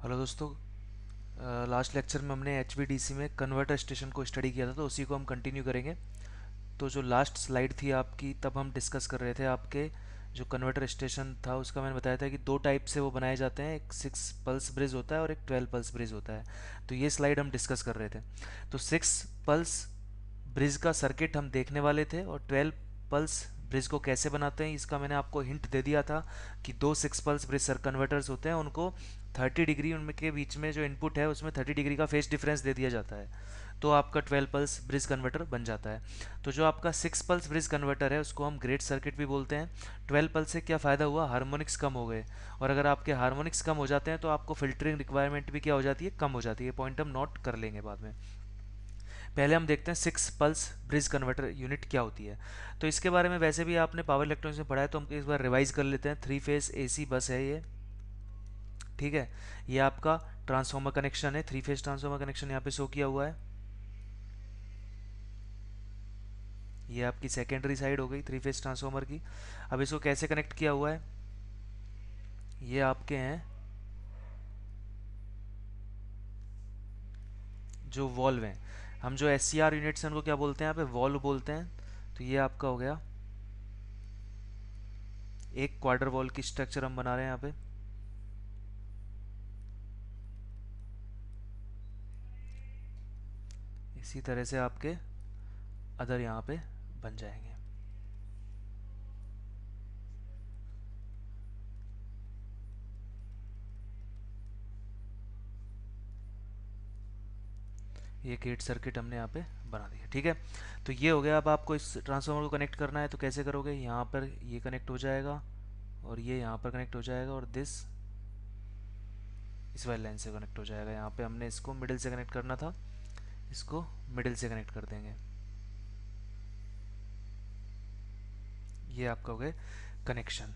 Hello दोस्तों। Last lecture में हमने एचवीडीसी में कन्वर्टर स्टेशन को स्टडी किया था, तो उसी को हम कंटिन्यू करेंगे। तो जो लास्ट स्लाइड थी आपकी, तब हम डिस्कस कर रहे थे आपके जो कन्वर्टर स्टेशन था उसका। मैंने बताया था कि दो टाइप से वो बनाए जाते हैं, एक 6 पल्स ब्रिज होता है और एक 12 पल्स ब्रिज होता है। तो ये स्लाइड हम डिस्कस कर रहे थे। तो 6 पल्स ब्रिज का सर्किट हम देखने वाले थे, और 12 पल्स ब्रिज को कैसे बनाते हैं इसका मैंने आपको हिंट दे दिया था कि दो 6 पल्स ब्रिज सर कन्वर्टर्स होते हैं, उनको 30 डिग्री उनके बीच में जो इनपुट है उसमें 30 डिग्री का फेस डिफरेंस दे दिया जाता है, तो आपका 12 पल्स ब्रिज कन्वर्टर बन जाता है। तो जो आपका 6 पल्स ब्रिज कन्वर्टर है उसको हम ग्रेड सर्किट भी बोलते हैं। 12 पल्स से क्या फ़ायदा हुआ, हार्मोनिक्स कम हो गए, और अगर आपके हार्मोनिक्स कम हो जाते हैं तो आपको फिल्टरिंग रिक्वायरमेंट भी क्या हो जाती है, कम हो जाती है। पॉइंट हम नोट कर लेंगे बाद में। पहले हम देखते हैं 6 पल्स ब्रिज कन्वर्टर यूनिट क्या होती है। तो इसके बारे में वैसे भी आपने पावर इलेक्ट्रॉनिक्स में पढ़ा है, तो हम इस बार रिवाइज कर लेते हैं। 3 फेज एसी बस है ये, ठीक है। ये आपका ट्रांसफार्मर कनेक्शन है, 3 फेज ट्रांसफार्मर कनेक्शन यहाँ पे शो किया हुआ है। ये आपकी सेकेंडरी साइड हो गई 3 फेज ट्रांसफार्मर की। अब इसको कैसे कनेक्ट किया हुआ है, ये आपके हैं जो वॉल्व हैं। हम जो एस सी आर यूनिट्स हैं उनको क्या बोलते हैं, यहाँ पे वॉल्व बोलते हैं। तो ये आपका हो गया एक क्वार्टर वॉल्व की स्ट्रक्चर हम बना रहे हैं यहाँ पे। इसी तरह से आपके अदर यहाँ पे बन जाएंगे। ये गेट सर्किट हमने यहाँ पे बना दिया, ठीक है। तो ये हो गया। अब आपको इस ट्रांसफार्मर को कनेक्ट करना है, तो कैसे करोगे, यहाँ पर ये कनेक्ट हो जाएगा और ये यहाँ पर कनेक्ट हो जाएगा, और दिस इस वाली लाइन से कनेक्ट हो जाएगा। यहाँ पे हमने इसको मिडिल से कनेक्ट करना था, इसको मिडिल से कनेक्ट कर देंगे। ये आपका हो गया कनेक्शन,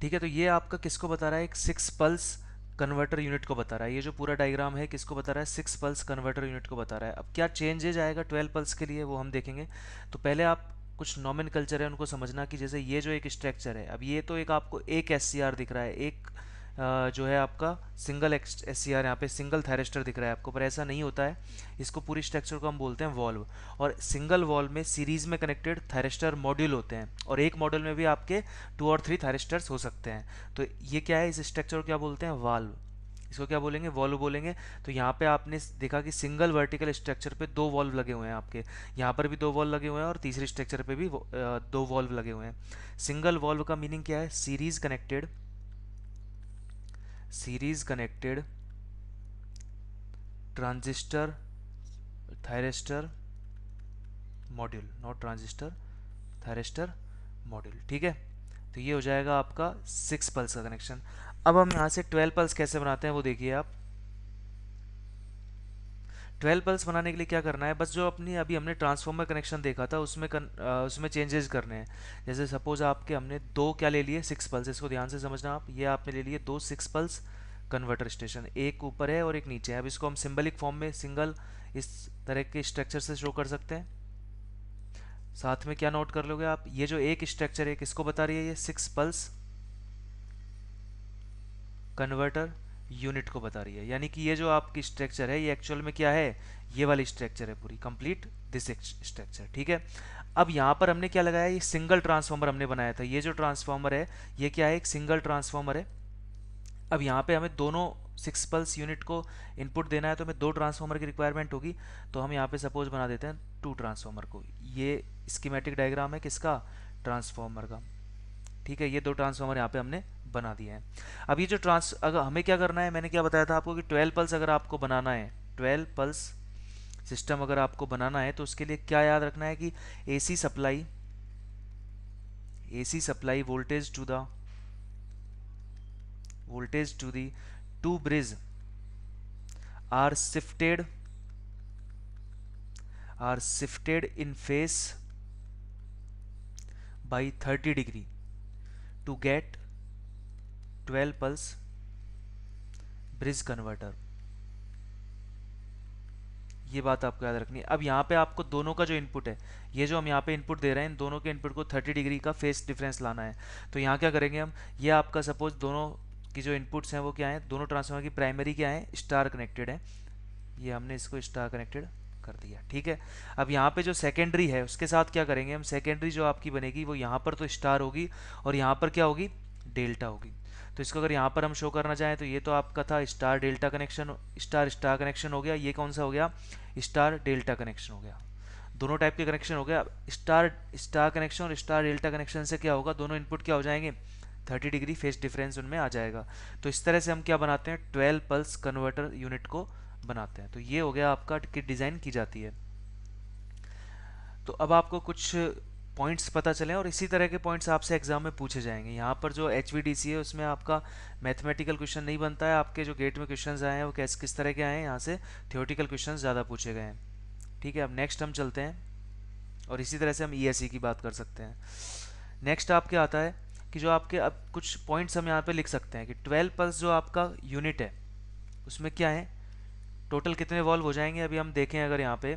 ठीक है। तो ये आपका किसको बता रहा है, एक 6 पल्स कन्वर्टर यूनिट को बता रहा है। ये जो पूरा डायग्राम है किसको बता रहा है, 6 पल्स कन्वर्टर यूनिट को बता रहा है। अब क्या चेंजेज आएगा 12 पल्स के लिए वो हम देखेंगे। तो पहले आप कुछ नॉमेनकल्चर है उनको समझना, कि जैसे ये जो एक स्ट्रक्चर है, अब ये तो एक आपको एक एस सी आर दिख रहा है, एक जो है आपका सिंगल एस सी आर, यहाँ पे सिंगल थायरिस्टर दिख रहा है आपको, पर ऐसा नहीं होता है। इसको पूरी स्ट्रक्चर को हम बोलते हैं वॉल्व। और सिंगल वॉल्व में सीरीज में कनेक्टेड थायरिस्टर मॉड्यूल होते हैं, और एक मॉड्यूल में भी आपके 2 और 3 थायरिस्टर्स हो सकते हैं। तो ये क्या है, इस स्ट्रक्चर को क्या बोलते हैं, वाल्व। इसको क्या बोलेंगे, वॉल्व बोलेंगे। तो यहाँ पे आपने देखा कि सिंगल वर्टिकल स्ट्रक्चर पे दो वॉल्व लगे हुए हैं आपके, यहाँ पर भी दो वॉल्व लगे हुए हैं, और तीसरी स्ट्रक्चर पे भी दो वॉल्व लगे हुए हैं। सिंगल वॉल्व का मीनिंग क्या है, series connected transistor thyristor module, not transistor, thyristor module, ठीक है। तो ये हो जाएगा आपका 6 पल्स का कनेक्शन। अब हम यहाँ से 12 पल्स कैसे बनाते हैं वो देखिए आप। 12 पल्स बनाने के लिए क्या करना है, बस जो अपनी अभी हमने ट्रांसफार्मर कनेक्शन देखा था उसमें चेंजेस करने हैं। जैसे सपोज आपके हमने दो क्या ले लिए, 6 पल्स, इसको ध्यान से समझना आप। ये आपने ले लिए दो 6 पल्स कन्वर्टर स्टेशन, एक ऊपर है और एक नीचे है। अब इसको हम सिंबलिक फॉर्म में सिंगल इस तरह के स्ट्रक्चर से शो कर सकते हैं। साथ में क्या नोट कर लोगे आप, ये जो एक स्ट्रक्चर है किसको बता रही है, ये 6 पल्स कन्वर्टर यूनिट को बता रही है। यानी कि ये जो आपकी स्ट्रक्चर है ये एक्चुअल में क्या है, ये वाली स्ट्रक्चर है पूरी, कंप्लीट दिस स्ट्रक्चर, ठीक है। अब यहाँ पर हमने क्या लगाया, ये सिंगल ट्रांसफार्मर हमने बनाया था। ये जो ट्रांसफार्मर है ये क्या है, एक सिंगल ट्रांसफार्मर है। अब यहाँ पे हमें दोनों 6 पल्स यूनिट को इनपुट देना है, तो हमें दो ट्रांसफार्मर की रिक्वायरमेंट होगी। तो हम यहाँ पे सपोज बना देते हैं 2 ट्रांसफार्मर को। ये स्कीमेटिक डायग्राम है किसका, ट्रांसफार्मर का, ठीक है। ये दो ट्रांसफार्मर यहाँ पे हमने बना दिए हैं। अब ये जो अगर हमें क्या करना है, मैंने क्या बताया था आपको कि 12 पल्स अगर आपको बनाना है, 12 पल्स सिस्टम अगर आपको बनाना है, तो उसके लिए क्या याद रखना है कि AC supply, voltage to the two bridge are shifted in phase by 30 degree to get 12 pulse bridge converter. ये बात आपको याद रखनी है। अब यहाँ पे आपको दोनों का जो इनपुट है, ये जो हम यहाँ पे इनपुट दे रहे हैं, इन दोनों के इनपुट को 30 डिग्री का फेस डिफरेंस लाना है। तो यहाँ क्या करेंगे हम, ये आपका सपोज दोनों कि जो इनपुट्स हैं वो क्या हैं, दोनों ट्रांसफार्मर की प्राइमरी क्या है, स्टार कनेक्टेड है। ये हमने इसको स्टार कनेक्टेड कर दिया, ठीक है। अब यहाँ पे जो सेकेंडरी है उसके साथ क्या करेंगे हम, सेकेंडरी जो आपकी बनेगी वो यहाँ पर तो स्टार होगी और यहाँ पर क्या होगी, डेल्टा होगी। तो इसको अगर यहाँ पर हम शो करना चाहें तो ये तो आपका था star delta connection, star star connection हो गया, ये कौन सा हो गया, स्टार डेल्टा कनेक्शन हो गया। दोनों टाइप के कनेक्शन हो गया। स्टार स्टार कनेक्शन और स्टार डेल्टा कनेक्शन से क्या होगा, दोनों इनपुट क्या हो जाएंगे, 30 डिग्री फेस डिफरेंस उनमें आ जाएगा। तो इस तरह से हम क्या बनाते हैं, 12 पल्स कन्वर्टर यूनिट को बनाते हैं। तो ये हो गया आपका किट डिज़ाइन की जाती है। तो अब आपको कुछ पॉइंट्स पता चले और इसी तरह के पॉइंट्स आपसे एग्जाम में पूछे जाएंगे। यहाँ पर जो HVDC है उसमें आपका मैथमेटिकल क्वेश्चन नहीं बनता है, आपके जो गेट में क्वेश्चंस आए हैं वो किस तरह के आए हैं, यहाँ से थियोरेटिकल क्वेश्चंस ज़्यादा पूछे गए हैं, ठीक है। अब नेक्स्ट हम चलते हैं और इसी तरह से हम ESE की बात कर सकते हैं। नेक्स्ट आपके आता है कि जो आपके अब कुछ पॉइंट्स हम यहाँ पे लिख सकते हैं कि 12 पल्स जो आपका यूनिट है उसमें क्या है, टोटल कितने वॉल्व हो जाएंगे। अभी हम देखें अगर यहाँ पे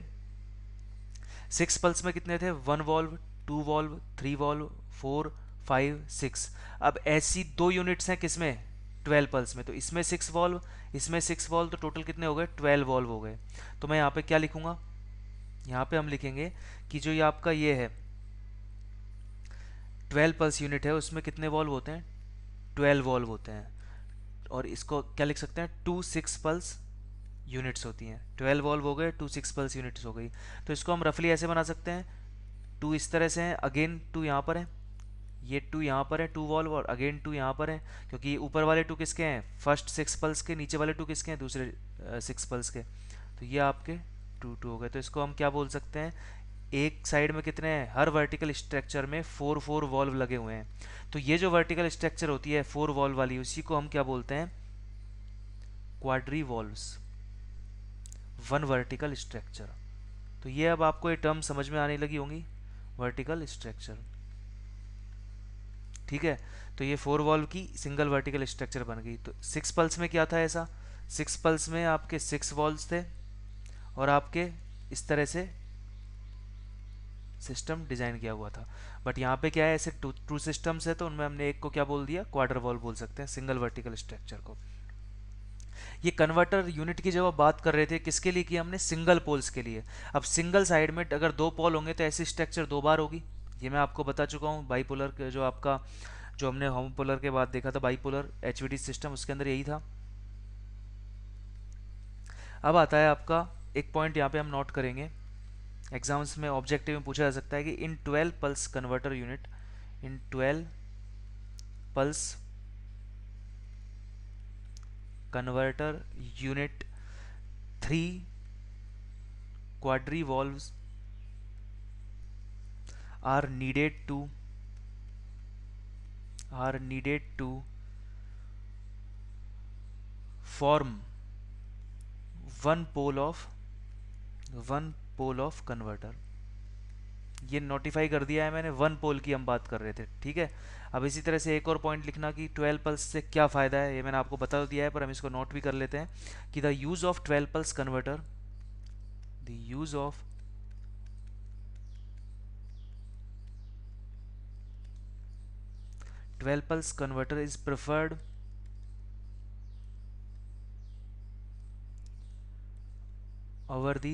6 पल्स में कितने थे, 1 वॉल्व, 2 वॉल्व, 3 वॉल्व, 4, 5, 6। अब ऐसी दो यूनिट्स हैं किसमें, 12 पल्स में, तो इसमें 6 वॉल्व, इसमें 6 वॉल्व, तो टोटल कितने हो गए, 12 वॉल्व हो गए। तो मैं यहाँ पे क्या लिखूंगा, यहाँ पे हम लिखेंगे कि जो ये आपका ये है 12 पल्स यूनिट है उसमें कितने वॉल्व होते हैं, 12 वॉल्व होते हैं। और इसको क्या लिख सकते हैं, 2 6 पल्स यूनिट्स होती हैं। 12 वॉल्व हो गए, 2 6 पल्स यूनिट्स हो गई। तो इसको हम रफली ऐसे बना सकते हैं, 2 इस तरह से है, अगेन 2 यहाँ पर है, ये 2 यहाँ पर है 2 वॉल्व, और अगेन 2 यहाँ पर है, क्योंकि ऊपर वाले 2 किसके हैं, फर्स्ट 6 पल्स के, नीचे वाले 2 किसके हैं, दूसरे 6 पल्स के। तो ये आपके 2 2 हो गए। तो इसको हम क्या बोल सकते हैं, एक साइड में कितने हैं, हर वर्टिकल स्ट्रक्चर में 4 4 वॉल्व लगे हुए हैं। तो ये जो वर्टिकल स्ट्रक्चर होती है 4 वॉल्व वाली, उसी को हम क्या बोलते हैं, quadri valves, one vertical structure. तो ये अब आपको ये टर्म समझ में आने लगी होंगी, वर्टिकल स्ट्रक्चर, ठीक है। तो ये 4 वॉल्व की सिंगल वर्टिकल स्ट्रक्चर बन गई। तो 6 पल्स में क्या था ऐसा, 6 पल्स में आपके 6 वॉल्व्स थे और आपके इस तरह से सिस्टम डिजाइन किया हुआ था। बट यहाँ पे क्या है, ऐसे टू सिस्टम्स है तो उनमें हमने एक को क्या बोल दिया, क्वार्टर वॉल्व बोल सकते हैं, सिंगल वर्टिकल स्ट्रक्चर को। ये कन्वर्टर यूनिट की जब आप बात कर रहे थे किसके लिए किया हमने, सिंगल पोल्स के लिए। अब सिंगल साइड में अगर 2 पोल होंगे तो ऐसी स्ट्रक्चर 2 बार होगी, ये मैं आपको बता चुका हूँ। बाईपोलर जो आपका, जो हमने होमोपोलर के बाद देखा था बाईपोलर HVDC सिस्टम, उसके अंदर यही था। अब आता है आपका एक पॉइंट यहाँ पे हम नोट करेंगे, एग्जाम्स में ऑब्जेक्टिव में पूछा जा सकता है कि इन 12 pulse converter unit, in 12 pulse converter unit 3 quadri valves are needed to form one pole of converter। ये नोटिफाई कर दिया है मैंने, वन पोल की हम बात कर रहे थे, ठीक है। अब इसी तरह से एक और पॉइंट लिखना कि 12 पल्स से क्या फ़ायदा है, ये मैंने आपको बता दिया है पर हम इसको नोट भी कर लेते हैं कि the use of 12 pulse converter, the use of 12 pulse converter is preferred over the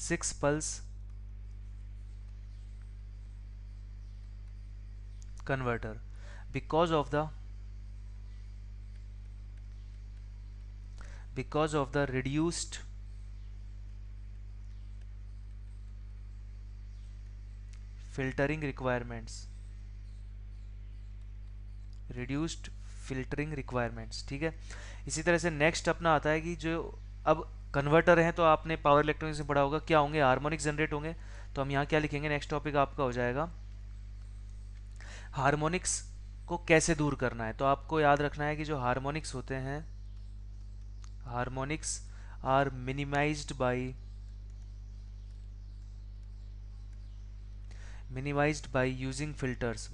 6 pulse converter because of the reduced filtering requirements, reduced filtering requirements, ठीक है। इसी तरह से नेक्स्ट अपना आता है कि जो अब कन्वर्टर हैं तो आपने पावर इलेक्ट्रॉनिक्स में पढ़ा होगा क्या होंगे, हार्मोनिक्स जनरेट होंगे। तो हम यहाँ क्या लिखेंगे, नेक्स्ट टॉपिक आपका हो जाएगा हार्मोनिक्स को कैसे दूर करना है। तो आपको याद रखना है कि जो हार्मोनिक्स होते हैं, harmonics are minimized by using filters,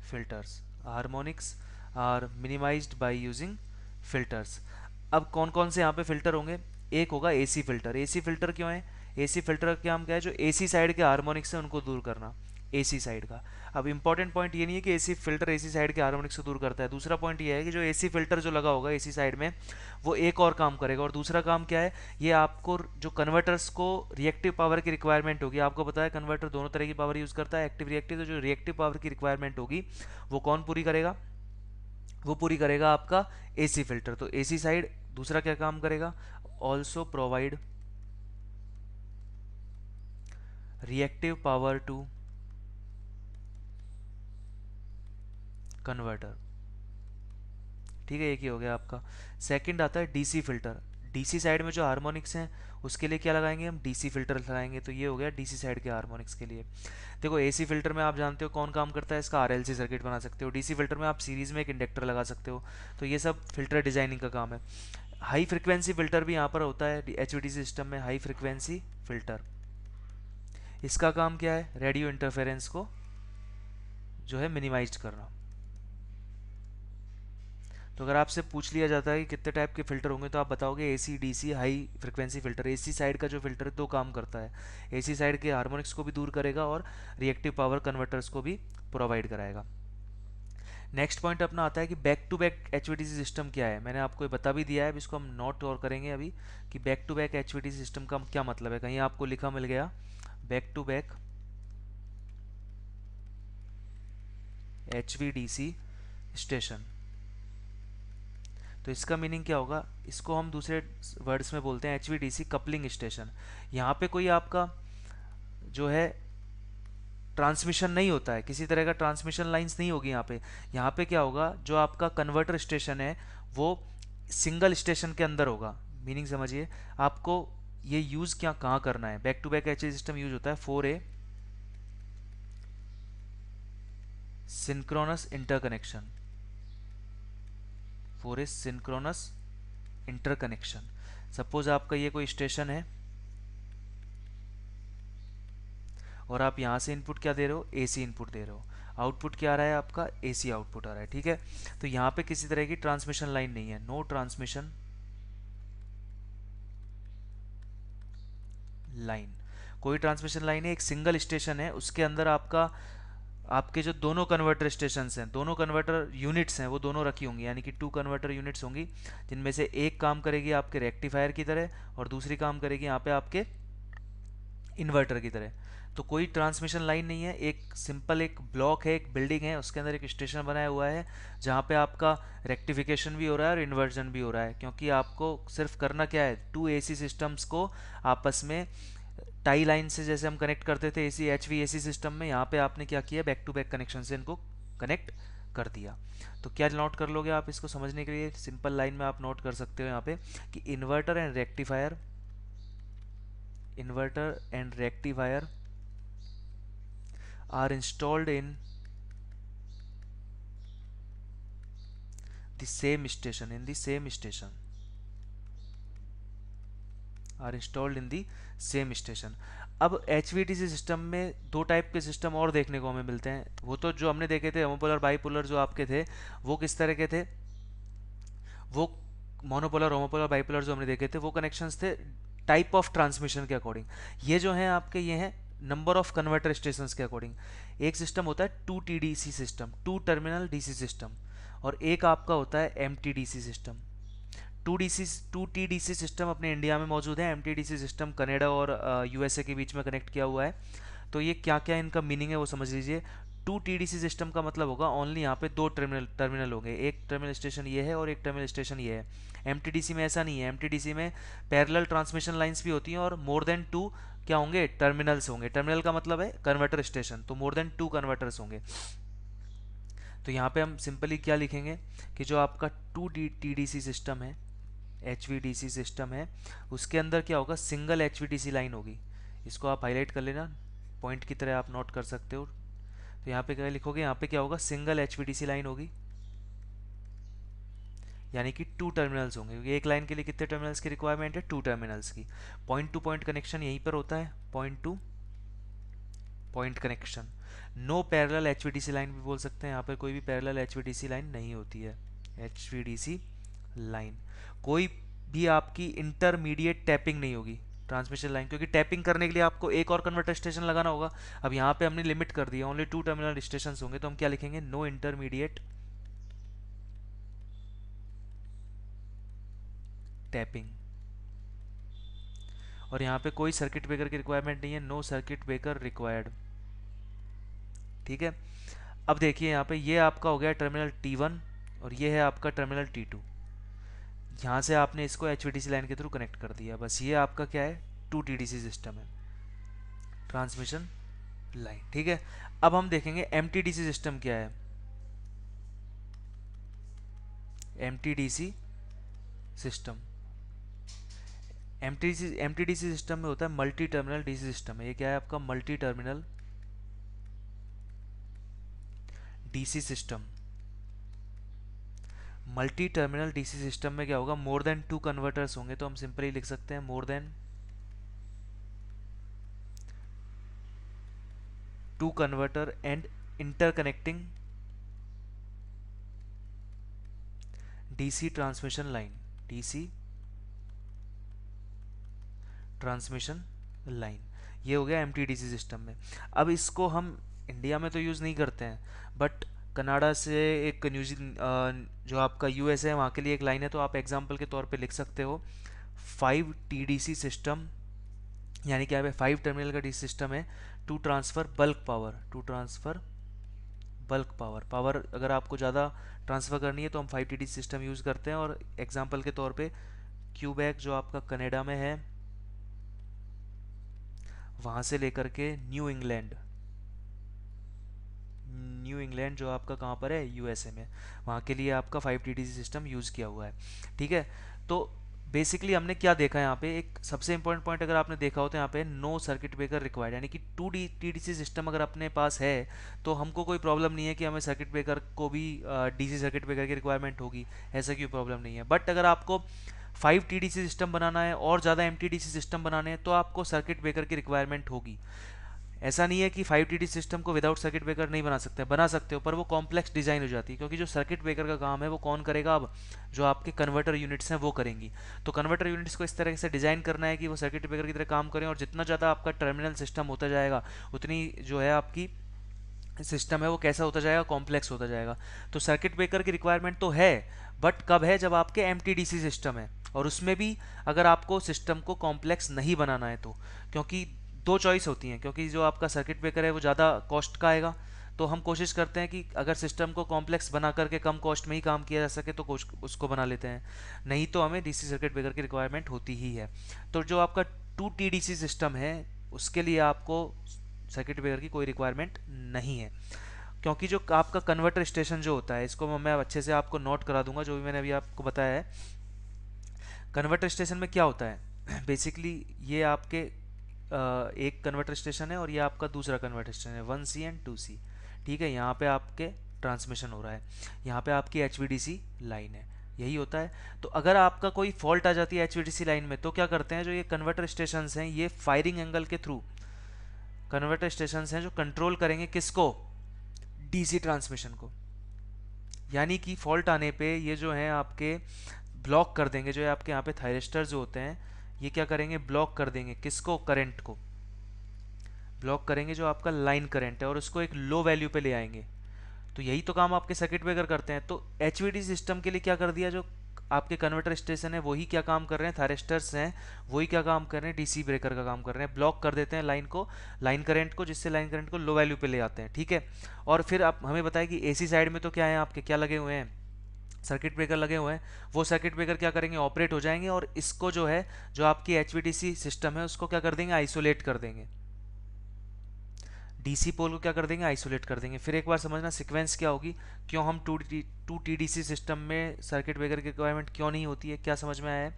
filters. Harmonics are minimized by using filters. अब कौन कौन से यहाँ पे फिल्टर होंगे, एक होगा एसी फिल्टर। एसी फिल्टर क्यों है, एसी फिल्टर क्या हम क्या है, जो एसी साइड के हार्मोनिक्स है उनको दूर करना, एसी साइड का। अब इंपॉर्टेंट पॉइंट ये नहीं है कि एसी फिल्टर एसी साइड के हार्मोनिक्स को दूर करता है, दूसरा पॉइंट ये है कि जो एसी फिल्टर जो लगा होगा एसी साइड में वो एक और काम करेगा, और दूसरा काम क्या है, ये आपको जो कन्वर्टर्स को रिएक्टिव पावर की रिक्वायरमेंट होगी, आपको पता है कन्वर्टर दोनों तरह की पावर यूज़ करता है, एक्टिव रिएक्टिव, तो जो रिएक्टिव पावर की रिक्वायरमेंट होगी वो कौन पूरी करेगा, वो पूरी करेगा आपका एसी फिल्टर। तो एसी साइड दूसरा क्या काम करेगा, also provide reactive power to converter. ठीक है, एक ही हो गया आपका। सेकंड आता है डीसी फिल्टर। डीसी साइड में जो हार्मोनिक्स हैं उसके लिए क्या लगाएंगे हम, डीसी फिल्टर लगाएंगे। तो ये हो गया डीसी साइड के हार्मोनिक्स के लिए। देखो एसी फिल्टर में आप जानते हो कौन काम करता है, इसका आरएलसी सर्किट बना सकते हो। डीसी फिल्टर में आप सीरीज में एक इंडक्टर लगा सकते हो। तो ये सब फिल्टर डिजाइनिंग का काम है। हाई फ्रिक्वेंसी फिल्टर भी यहाँ पर होता है एचवीडीसी सिस्टम में, हाई फ्रिक्वेंसी फिल्टर। इसका काम क्या है, रेडियो इंटरफेरेंस को जो है मिनिमाइज करना। तो अगर आपसे पूछ लिया जाता है कि कितने टाइप के फिल्टर होंगे, तो आप बताओगे AC DC high frequency filter. AC side का जो फिल्टर है दो काम करता है, एसी साइड के हार्मोनिक्स को भी दूर करेगा और रिएक्टिव पावर कन्वर्टर्स को भी प्रोवाइड कराएगा। नेक्स्ट पॉइंट अपना आता है कि back to back HVDC system क्या है। मैंने आपको ये बता भी दिया है, अब इसको हम नोट और करेंगे अभी कि back to back HVDC system का क्या मतलब है। कहीं आपको लिखा मिल गया back to back HVDC station, तो इसका मीनिंग क्या होगा, इसको हम दूसरे वर्ड्स में बोलते हैं एचवीडीसी कपलिंग स्टेशन। यहाँ पे कोई आपका जो है ट्रांसमिशन नहीं होता है, किसी तरह का ट्रांसमिशन लाइंस नहीं होगी यहाँ पे। यहाँ पे क्या होगा, जो आपका कन्वर्टर स्टेशन है वो सिंगल स्टेशन के अंदर होगा। मीनिंग समझिए, आपको ये यूज़ क्या कहाँ करना है। Back to back H system use होता है for a synchronous interconnection, for a synchronous interconnection. Suppose आपका ये कोई स्टेशन है और आप यहाँ से इनपुट क्या दे रहे हो, एसी इनपुट दे रहे हो, आउटपुट क्या आ रहा है आपका, एसी आउटपुट आ रहा है। ठीक है, तो यहाँ पे किसी तरह की ट्रांसमिशन लाइन नहीं है, नो ट्रांसमिशन लाइन, कोई ट्रांसमिशन लाइन है। एक सिंगल स्टेशन है, उसके अंदर आपका आपके जो दोनों कन्वर्टर स्टेशन हैं, दोनों कन्वर्टर यूनिट्स हैं, वो दोनों रखी होंगी, यानी कि 2 कन्वर्टर यूनिट्स होंगी, जिनमें से एक काम करेगी आपके रेक्टिफायर की तरह और दूसरी काम करेगी यहाँ पे आपके इन्वर्टर की तरह। तो कोई ट्रांसमिशन लाइन नहीं है, एक सिंपल एक ब्लॉक है, एक बिल्डिंग है, उसके अंदर एक स्टेशन बनाया हुआ है जहाँ पे आपका रेक्टिफिकेशन भी हो रहा है और इन्वर्जन भी हो रहा है। क्योंकि आपको सिर्फ करना क्या है, 2 एसी सिस्टम्स को आपस में टाई लाइन से जैसे हम कनेक्ट करते थे एसी एचवीएसी सिस्टम में, यहाँ पे आपने क्या किया, बैक टू बैक कनेक्शन से इनको कनेक्ट कर दिया। तो क्या नोट कर लोगे आप इसको समझने के लिए, सिंपल लाइन में आप नोट कर सकते हो यहाँ पे कि inverter and rectifier, inverter and rectifier are installed in the same station, in the same station, are installed in the same station। अब HVDC सिस्टम में दो टाइप के सिस्टम और देखने को हमें मिलते हैं। वो तो जो हमने देखे थे होमोपोलर बाइपोलर जो आपके थे, वो किस तरह के थे, वो मोनोपोलर होमोपोलर बाइपोलर जो हमने देखे थे वो कनेक्शंस थे टाइप ऑफ ट्रांसमिशन के अकॉर्डिंग। ये जो हैं आपके, ये हैं नंबर ऑफ कन्वर्टर स्टेशंस के अकॉर्डिंग। एक सिस्टम होता है 2 TDC system, 2 terminal DC system, और एक आपका होता है MTDC सिस्टम। 2 TDC सिस्टम अपने इंडिया में मौजूद है, MTDC सिस्टम कनाडा और USA के बीच में कनेक्ट किया हुआ है। तो ये क्या क्या इनका मीनिंग है वो समझ लीजिए। 2 TDC सिस्टम का मतलब होगा ओनली यहाँ पे 2 टर्मिनल होंगे, एक टर्मिनल स्टेशन ये है और एक टर्मिनल स्टेशन ये है। MTDC में ऐसा नहीं है, MTDC में पैरेलल ट्रांसमिशन लाइंस भी होती हैं और मोर देन 2 क्या होंगे, टर्मिनल्स होंगे। टर्मिनल का मतलब है कन्वर्टर स्टेशन, तो मोर देन 2 कन्वर्टर्स होंगे। तो यहाँ पे हम सिंपली क्या लिखेंगे कि जो आपका 2 TDC सिस्टम है, HVDC सिस्टम है, उसके अंदर क्या होगा, सिंगल HVDC लाइन होगी। इसको आप हाईलाइट कर लेना, पॉइंट की तरह आप नोट कर सकते हो। तो यहाँ पे क्या लिखोगे, यहाँ पे क्या होगा, सिंगल HVDC लाइन होगी, यानी कि 2 टर्मिनल्स होंगे, क्योंकि एक लाइन के लिए कितने टर्मिनल्स की रिक्वायरमेंट है, 2 टर्मिनल्स की। पॉइंट टू पॉइंट कनेक्शन यहीं पर होता है, point to point connection. No parallel HVDC line भी बोल सकते हैं, यहाँ पर कोई भी पैरेलल HVDC लाइन नहीं होती है। HVDC लाइन कोई भी आपकी इंटरमीडिएट टैपिंग नहीं होगी, ट्रांसमिशन लाइन, क्योंकि टैपिंग करने के लिए आपको एक और कन्वर्टर स्टेशन लगाना होगा। अब यहाँ पे हमने लिमिट कर दिया, ओनली 2 टर्मिनल स्टेशन होंगे, तो हम क्या लिखेंगे, नो इंटरमीडिएट टैपिंग। और यहाँ पे कोई सर्किट ब्रेकर की रिक्वायरमेंट नहीं है, नो सर्किट ब्रेकर रिक्वायर्ड। ठीक है। अब देखिए यहाँ पे ये आपका हो गया टर्मिनल T1 और ये है आपका टर्मिनल T2। यहाँ से आपने इसको HVDC लाइन के थ्रू कनेक्ट कर दिया, बस ये आपका क्या है, 2 TDC सिस्टम है, ट्रांसमिशन लाइन। ठीक है। अब हम देखेंगे MTDC सिस्टम क्या है। MTDC सिस्टम, MTDC सिस्टम में होता है मल्टी टर्मिनल डीसी सिस्टम है। ये क्या है आपका, multi terminal DC system. Multi terminal DC system में क्या होगा, मोर देन 2 कन्वर्टर्स होंगे, तो हम सिंपली लिख सकते हैं more than 2 converter and interconnecting DC transmission line, DC transmission line. ये हो गया MTDC सिस्टम में। अब इसको हम इंडिया में तो यूज़ नहीं करते हैं, बट कनाडा से एक जो आपका US है वहाँ के लिए एक लाइन है, तो आप एग्जांपल के तौर पे लिख सकते हो 5 TDC सिस्टम, यानी कि यहाँ पे 5 टर्मिनल का डीसी सिस्टम है, to transfer bulk power, to transfer bulk power. Power अगर आपको ज़्यादा ट्रांसफ़र करनी है तो हम 5 TDC सिस्टम यूज़ करते हैं। और एग्जांपल के तौर पे क्यूबेक जो आपका कनाडा में है, वहाँ से लेकर के न्यू इंग्लैंड जो आपका कहाँ पर है, USA में, वहाँ के लिए आपका 5 TDC सिस्टम यूज़ किया हुआ है। ठीक है। तो बेसिकली हमने क्या देखा यहाँ पे, एक सबसे इंपॉर्टेंट पॉइंट अगर आपने देखा हो तो यहाँ पे नो सर्किट ब्रेकर रिक्वायर्ड, यानी कि 2 TDC सिस्टम अगर अपने पास है तो हमको कोई प्रॉब्लम नहीं है कि हमें सर्किट ब्रेकर को भी DC सर्किट ब्रेकर की रिक्वायरमेंट होगी, ऐसा कोई प्रॉब्लम नहीं है। बट अगर आपको 5 TDC सिस्टम बनाना है और ज़्यादा MTDC सिस्टम बनाने हैं तो आपको सर्किट ब्रेकर की रिक्वायरमेंट होगी। ऐसा नहीं है कि 5 TDC सिस्टम को विदाउट सर्किट ब्रेकर नहीं बना सकते, बना सकते हो, पर वो कॉम्प्लेक्स डिज़ाइन हो जाती है, क्योंकि जो सर्किट ब्रेकर का काम है वो कौन करेगा, अब जो आपके कन्वर्टर यूनिट्स हैं वो करेंगी। तो कन्वर्टर यूनिट्स को इस तरह से डिज़ाइन करना है कि वो सर्किट ब्रेकर की तरह काम करें, और जितना ज़्यादा आपका टर्मिनल सिस्टम होता जाएगा उतनी जो है आपकी सिस्टम है वो कैसा होता जाएगा, कॉम्प्लेक्स होता जाएगा। तो सर्किट ब्रेकर की रिक्वायरमेंट तो है, बट कब है, जब आपके MTDC सिस्टम है, और उसमें भी अगर आपको सिस्टम को कॉम्प्लेक्स नहीं बनाना है तो, क्योंकि दो चॉइस होती हैं, क्योंकि जो आपका सर्किट ब्रेकर है वो ज़्यादा कॉस्ट का आएगा, तो हम कोशिश करते हैं कि अगर सिस्टम को कॉम्प्लेक्स बना करके कम कॉस्ट में ही काम किया जा सके तो उसको बना लेते हैं, नहीं तो हमें DC सर्किट ब्रेकर की रिक्वायरमेंट होती ही है। तो जो आपका 2 TDC सिस्टम है उसके लिए आपको सर्किट ब्रेकर की कोई रिक्वायरमेंट नहीं है, क्योंकि जो आपका कन्वर्टर स्टेशन जो होता है, इसको मैं अच्छे से आपको नोट करा दूंगा जो भी मैंने अभी आपको बताया है। कन्वर्टर स्टेशन में क्या होता है, बेसिकली ये आपके एक कन्वर्टर स्टेशन है और ये आपका दूसरा कन्वर्टर स्टेशन है, 1C एंड 2C। ठीक है। यहाँ पे आपके ट्रांसमिशन हो रहा है, यहाँ पे आपकी HVDC लाइन है, यही होता है। तो अगर आपका कोई फॉल्ट आ जाती है HVDC लाइन में तो क्या करते हैं, जो ये कन्वर्टर स्टेशन हैं ये फायरिंग एंगल के थ्रू कन्वर्टर स्टेशन हैं जो कंट्रोल करेंगे किसको, DC ट्रांसमिशन को। यानी कि फॉल्ट आने पे ये जो है आपके ब्लॉक कर देंगे, जो है आपके यहाँ पे थायरिस्टर जो होते हैं ये क्या करेंगे, ब्लॉक कर देंगे किसको, करंट को ब्लॉक करेंगे, जो आपका लाइन करंट है, और उसको एक लो वैल्यू पे ले आएंगे। तो यही तो काम आपके सर्किट ब्रेकर करते हैं। तो HVDC सिस्टम के लिए क्या कर दिया, जो आपके कन्वर्टर स्टेशन है वही क्या काम कर रहे हैं, थायरिस्टर्स हैं वही क्या काम कर रहे हैं, DC ब्रेकर का काम कर रहे हैं, ब्लॉक कर देते हैं लाइन को, लाइन करंट को, जिससे लाइन करंट को लो वैल्यू पे ले आते हैं। ठीक है। और फिर आप हमें बताएं कि AC साइड में तो क्या है, आपके क्या लगे हुए हैं, सर्किट ब्रेकर लगे हुए हैं। वो सर्किट ब्रेकर क्या करेंगे, ऑपरेट हो जाएंगे, और इसको जो है जो आपकी HVDC सिस्टम है उसको क्या कर देंगे, आइसोलेट कर देंगे, DC पोल को क्या कर देंगे, आइसोलेट कर देंगे। फिर एक बार समझना सीक्वेंस क्या होगी, क्यों हम 2 TDC सिस्टम में सर्किट ब्रेकर की रिक्वायरमेंट क्यों नहीं होती है। क्या समझ में आया है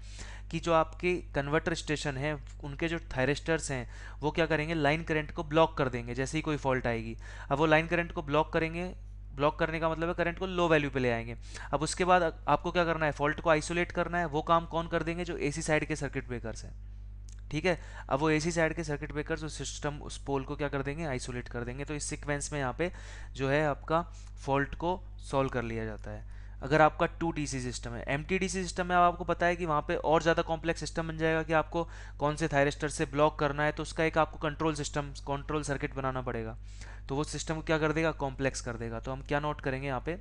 कि जो आपके कन्वर्टर स्टेशन है उनके जो थायरिस्टर्स हैं वो क्या करेंगे, लाइन करंट को ब्लॉक कर देंगे जैसे ही कोई फॉल्ट आएगी। अब वो लाइन करंट को ब्लॉक करेंगे, ब्लॉक करने का मतलब है करंट को लो वैल्यू पे ले आएंगे। अब उसके बाद आपको क्या करना है, फॉल्ट को आइसोलेट करना है, वो काम कौन कर देंगे, जो AC साइड के सर्किट ब्रेकर्स हैं। ठीक है। अब वो AC साइड के सर्किट ब्रेकर्स उस सिस्टम उस पोल को क्या कर देंगे, आइसोलेट कर देंगे। तो इस सीक्वेंस में यहाँ पे जो है आपका फॉल्ट को सॉल्व कर लिया जाता है। अगर आपका 2 DC सिस्टम है, MTDC सिस्टम में आपको पता है कि वहाँ पे और ज़्यादा कॉम्प्लेक्स सिस्टम बन जाएगा कि आपको कौन से थायरिस्टर से ब्लॉक करना है, तो उसका एक आपको कंट्रोल सिस्टम, कंट्रोल सर्किट बनाना पड़ेगा। तो वो सिस्टम को क्या कर देगा, कॉम्प्लेक्स कर देगा। तो हम क्या नोट करेंगे यहाँ पे,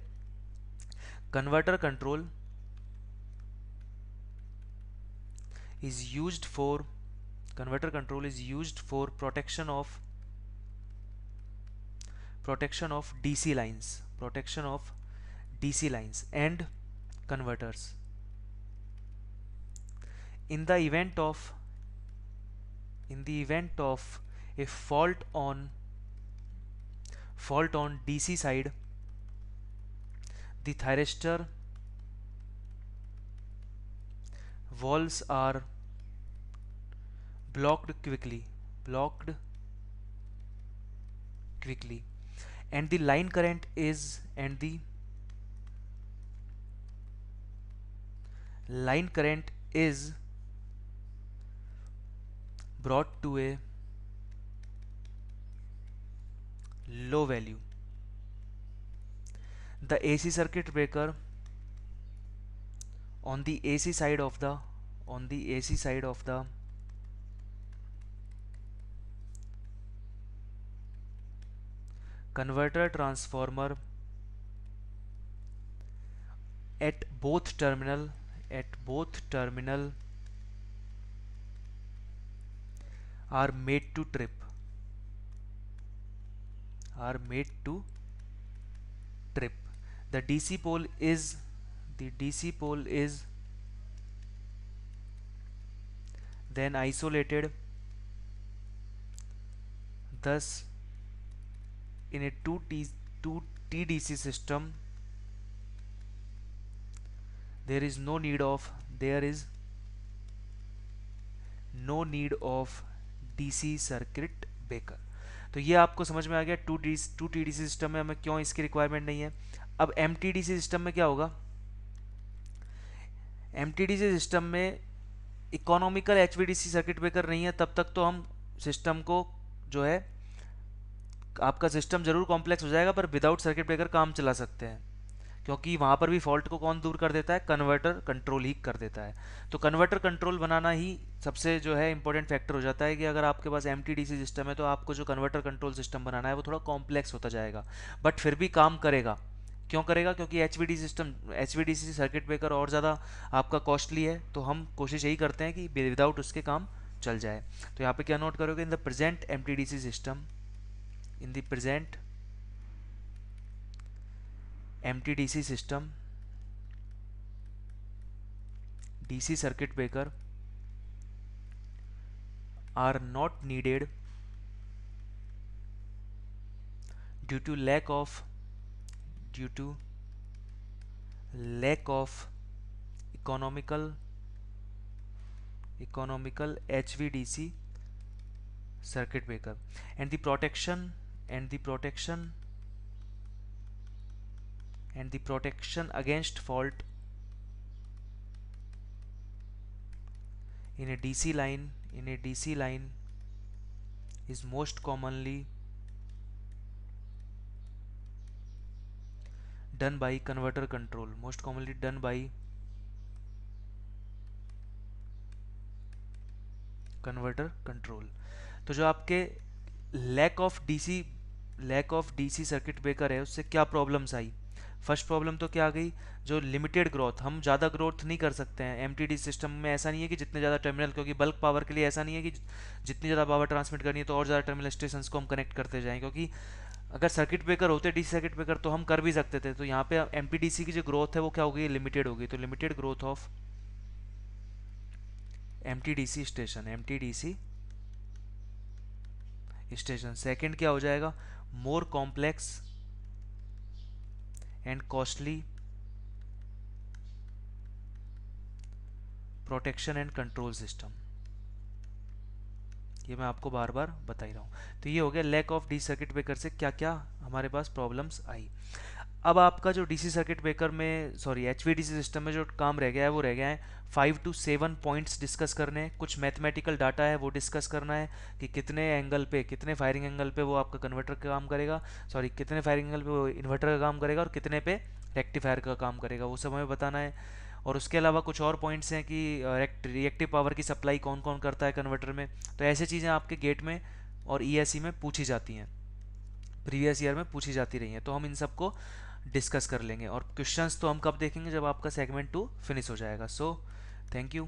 converter control is used for converter control is used for protection of DC lines and converters in the event of a fault on DC side. The thyristor valves are blocked quickly, and the line current is brought to a low value. The AC circuit breaker on the AC side of the converter transformer at both terminal are made to trip. The DC pole is then isolated. Thus, in a 2TDC system, there is no need of DC circuit breaker. तो ये आपको समझ में आ गया 2TDC system में हमें क्यों इसकी रिक्वायरमेंट नहीं है। अब MTDC सिस्टम में क्या होगा, MTDC सिस्टम में इकोनॉमिकल HVDC सर्किट ब्रेकर नहीं है, तब तक तो हम सिस्टम को जो है, आपका सिस्टम जरूर कॉम्प्लेक्स हो जाएगा पर विदाउट सर्किट ब्रेकर काम चला सकते हैं, क्योंकि वहाँ पर भी फॉल्ट को कौन दूर कर देता है, कन्वर्टर कंट्रोल ही कर देता है। तो कन्वर्टर कंट्रोल बनाना ही सबसे जो है इंपॉर्टेंट फैक्टर हो जाता है कि अगर आपके पास MTDC सिस्टम है तो आपको जो कन्वर्टर कंट्रोल सिस्टम बनाना है वो थोड़ा कॉम्प्लेक्स होता जाएगा, बट फिर भी काम करेगा। क्यों करेगा, क्योंकि HVDC सर्किट ब्रेकर और ज़्यादा आपका कॉस्टली है, तो हम कोशिश यही करते हैं कि विदाउट उसके काम चल जाए। तो यहाँ पे क्या नोट करोगे, in the present MTDC system, MTDC system, DC circuit breaker are not needed due to lack of economical HVDC circuit breaker, and the protection against fault in a DC line is most commonly done by converter control. तो जो आपके lack of DC circuit breaker है, उससे क्या problems आई। First problem तो क्या आ गई, जो लिमिटेड ग्रोथ, हम ज़्यादा ग्रोथ नहीं कर सकते हैं। एमटीडी सिस्टम में ऐसा नहीं है कि जितने ज़्यादा टर्मिनल, क्योंकि बल्क पावर के लिए ऐसा नहीं है कि जितनी ज़्यादा पावर ट्रांसमिट करनी है तो और ज़्यादा टर्मिनल स्टेशन को हम कनेक्ट करते जाएं, क्योंकि अगर सर्किट ब्रेकर होते डीसी सर्किट ब्रेकर तो हम कर भी सकते थे। तो यहाँ पे एमटीडीसी की जो ग्रोथ है वो क्या हो गई, लिमिटेड हो गई। तो limited growth of MTDC station. Second क्या हो जाएगा, more complex and costly protection and control system. ये मैं आपको बार बार बता ही रहा हूँ। तो ये हो गया lack of D circuit breaker से क्या क्या हमारे पास प्रॉब्लम्स आई। अब आपका जो डीसी सर्किट ब्रेकर में, सॉरी एचवीडीसी सिस्टम में जो काम रह गया है वो रह गया है 5 to 7 पॉइंट्स डिस्कस करने हैं, कुछ मैथमेटिकल डाटा है वो डिस्कस करना है कि कितने एंगल पे, कितने फायरिंग एंगल पे वो आपका कन्वर्टर का काम करेगा, सॉरी कितने फायरिंग एंगल पे वो इन्वर्टर का काम करेगा और कितने पे रेक्टिफायर का काम करेगा, वो सब हमें बताना है। और उसके अलावा कुछ और पॉइंट्स हैं कि रिएक्टिव पावर की सप्लाई कौन कौन करता है कन्वर्टर में। तो ऐसे चीज़ें आपके गेट में और ईएससी में पूछी जाती हैं, प्रीवियस ईयर में पूछी जाती रही हैं, तो हम इन सबको डिस्कस कर लेंगे। और क्वेश्चंस तो हम कब देखेंगे, जब आपका सेगमेंट 2 फिनिश हो जाएगा। So thank you.